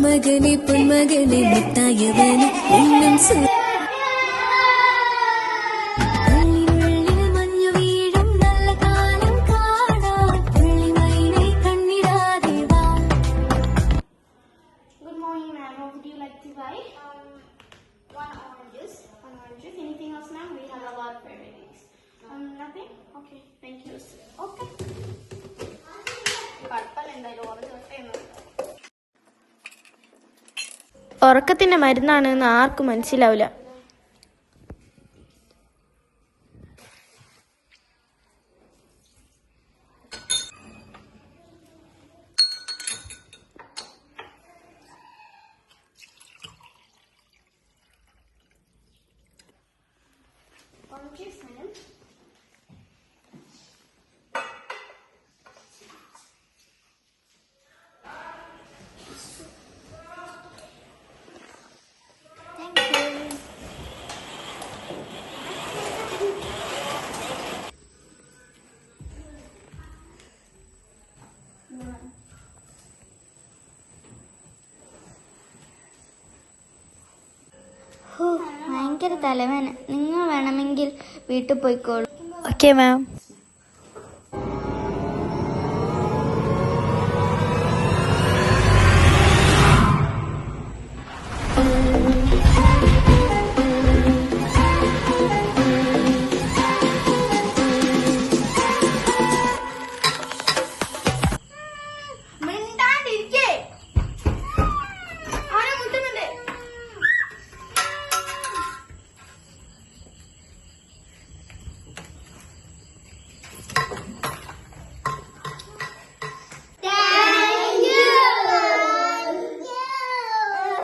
മകനെ പൊന്മകനെ മുത്തായവനെ എന്നും One orange juice. Anything else, ma'am? We have a lot of varieties. Nothing? Okay, thank you. Okay. ഉറക്കത്തിന്റെ മരുന്നാണെന്ന് ആർക്കും മനസ്സിലാവില്ല. Juice, ma'am. ഭയങ്കര തലവേദന. നിങ്ങൾ വേണമെങ്കിൽ വീട്ടിൽ പോയിക്കോളൂ. Okay ma'am.